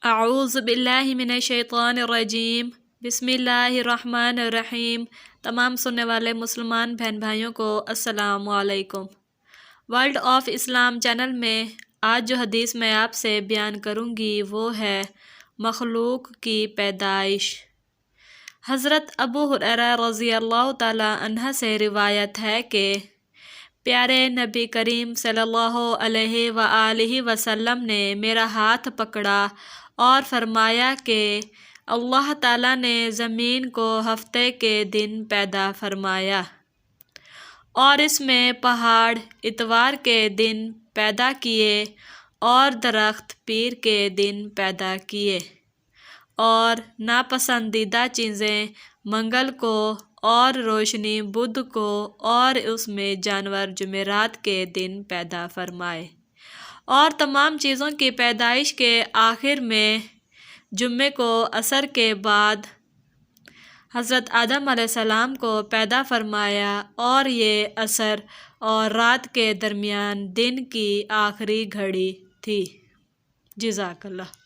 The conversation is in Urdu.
اعوذ باللہ من الشیطان الرجیم، بسم اللہ الرحمن الرحیم۔ تمام سننے والے مسلمان بہن بھائیوں کو السلام علیکم۔ ورلڈ آف اسلام چینل میں آج جو حدیث میں آپ سے بیان کروں گی وہ ہے مخلوق کی پیدائش۔ حضرت ابو ہریرہ رضی اللہ تعالی عنہ سے روایت ہے کہ پیارے نبی کریم صلی اللہ علیہ وآلہ وسلم نے میرا ہاتھ پکڑا اور فرمایا کہ اللہ تعالیٰ نے زمین کو ہفتے کے دن پیدا فرمایا اور اس میں پہاڑ اتوار کے دن پیدا کیے اور درخت پیر کے دن پیدا کیے اور ناپسندیدہ چیزیں منگل کو اور روشنی بدھ کو اور اس میں جانور جمعرات کے دن پیدا فرمائے، اور تمام چیزوں کی پیدائش کے آخر میں جمعے کو عصر کے بعد حضرت آدم علیہ السلام کو پیدا فرمایا، اور یہ عصر اور رات کے درمیان دن کی آخری گھڑی تھی۔ جزاک اللہ۔